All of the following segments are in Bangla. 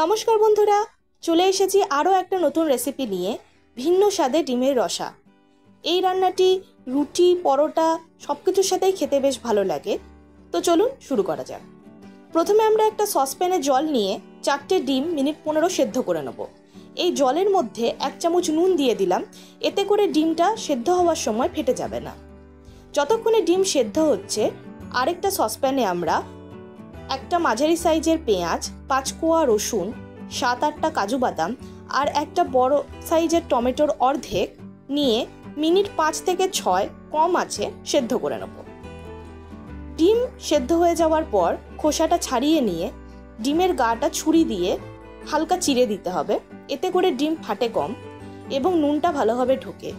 নমস্কার বন্ধুরা, চলে এসেছি আরও একটা নতুন রেসিপি নিয়ে। ভিন্ন স্বাদে ডিমের রসা। এই রান্নাটি রুটি, পরোটা সব কিছুর সাথেই খেতে বেশ ভালো লাগে। তো চলুন শুরু করা যাক। প্রথমে আমরা একটা সসপ্যানে জল নিয়ে 4টে ডিম মিনিট 15 সেদ্ধ করে নেব। এই জলের মধ্যে 1 চামচ নুন দিয়ে দিলাম, এতে করে ডিমটা সেদ্ধ হওয়ার সময় ফেটে যাবে না। যতক্ষণে ডিম সেদ্ধ হচ্ছে, আরেকটা সসপ্যানে আমরা একটা মাঝারি সাইজের পেঁয়াজ, 5 কোয়া রসুন, 7-8টা কাজু বাদাম আর একটা বড় সাইজের টমেটোর অর্ধেক নিয়ে মিনিট 5 থেকে 6 কম আঁচে সেদ্ধ করে নেব। ডিম সেদ্ধ হয়ে যাওয়ার পর খোসাটা ছাড়িয়ে নিয়ে ডিমের গাটা ছুরি দিয়ে হালকা চিড়ে দিতে হবে, এতে করে ডিম ফাটে কম এবং নুনটা ভালোভাবে ঢোকে।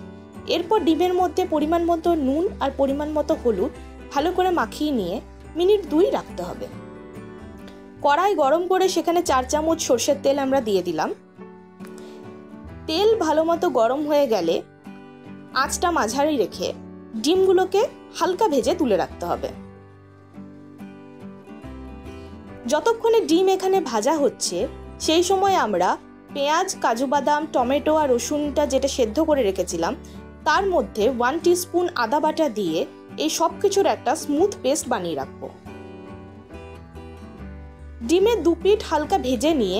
এরপর ডিমের মধ্যে পরিমাণ মতো নুন আর পরিমাণ মতো হলুদ ভালো করে মাখিয়ে নিয়ে মিনিট 2 রাখতে হবে। কড়াই গরম করে সেখানে 4 চামচ সরষের তেল আমরা দিয়ে দিলাম। তেল ভালো মতো গরম হয়ে গেলে আঁচটা মাঝারি রেখে ডিমগুলোকে হালকা ভেজে তুলে রাখতে হবে। যতক্ষণে ডিম এখানে ভাজা হচ্ছে, সেই সময় আমরা পেঁয়াজ, কাজু বাদাম, টমেটো আর রসুনটা যেটা সেদ্ধ করে রেখেছিলাম তার মধ্যে 1 টিস্পুন আদা বাটা দিয়ে এই সব কিছুর একটা স্মুথ পেস্ট বানিয়ে রাখবো। ডিমের 2 পিঠ হালকা ভেজে নিয়ে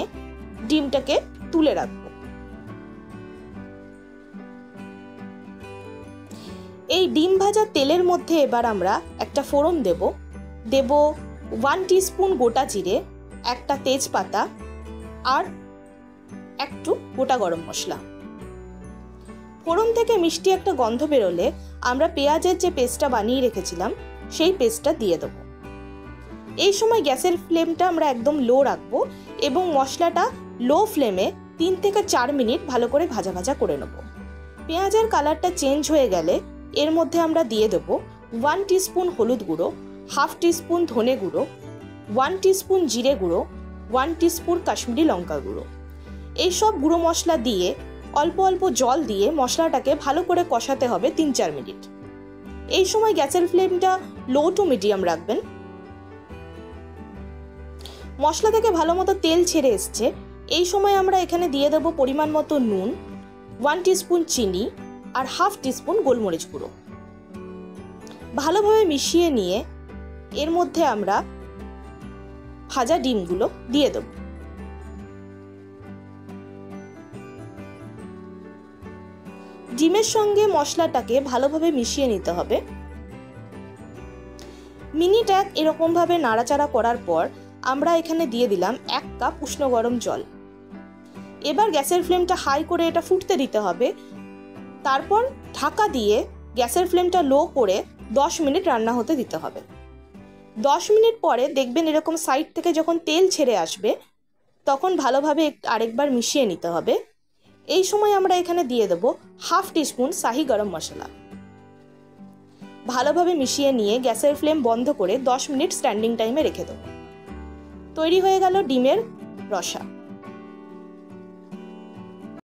ডিমটাকে তুলে রাখবো। এই ডিম ভাজা তেলের মধ্যে এবার আমরা একটা ফোড়ন দেব 1 টিস্পুন গোটা জিরে, একটা তেজপাতা আর একটু গোটা গরম মশলা। ফোড়ন থেকে মিষ্টি একটা গন্ধ বেরোলে আমরা পেঁয়াজের যে পেস্টটা বানিয়ে রেখেছিলাম সেই পেস্টটা দিয়ে দেবো। এই সময় গ্যাসের ফ্লেমটা আমরা একদম লো রাখবো এবং মশলাটা লো ফ্লেমে 3 থেকে 4 মিনিট ভালো করে ভাজা ভাজা করে নেব। পেঁয়াজের কালারটা চেঞ্জ হয়ে গেলে এর মধ্যে আমরা দিয়ে দেবো 1 টিস্পুন হলুদ গুঁড়ো, 1/2 টিস্পুন ধনে গুঁড়ো, 1 টিস্পুন জিরে গুঁড়ো, 1 টিস্পুন কাশ্মীরি লঙ্কা গুঁড়ো। এইসব গুঁড়ো মশলা দিয়ে অল্প অল্প জল দিয়ে মশলাটাকে ভালো করে কষাতে হবে 3-4 মিনিট। এই সময় গ্যাসের ফ্লেমটা লো টু মিডিয়াম রাখবেন। মশলা থেকে ভালো মতো তেল ছেড়ে এসছে, এই সময় আমরা এখানে দিয়ে দেবো পরিমাণ মতো নুন, 1 টিস্পুন চিনি আর 1/2 টিস্পুন গোলমরিচ গুঁড়ো। ভালোভাবে মিশিয়ে নিয়ে এর মধ্যে আমরা ভাজা ডিমগুলো দিয়ে দেব। ডিমের সঙ্গে মশলাটাকে ভালোভাবে মিশিয়ে নিতে হবে। মিনিট 1 এরকমভাবে নাড়াচাড়া করার পর আমরা এখানে দিয়ে দিলাম 1 কাপ উষ্ণ গরম জল। এবার গ্যাসের ফ্লেমটা হাই করে এটা ফুটতে দিতে হবে। তারপর ঢাকা দিয়ে গ্যাসের ফ্লেমটা লো করে 10 মিনিট রান্না হতে দিতে হবে। 10 মিনিট পরে দেখবেন এরকম সাইড থেকে যখন তেল ছেড়ে আসবে তখন ভালোভাবে আরেকবার মিশিয়ে নিতে হবে। এই সময় আমরা এখানে দিয়ে দেবো 1/2 টিস্পুন শাহি গরম মশলা। ভালোভাবে মিশিয়ে নিয়ে গ্যাসের ফ্লেম বন্ধ করে 10 মিনিট স্ট্যান্ডিং টাইমে রেখে দেবো। তৈরি হয়ে গেল ডিমের রসা।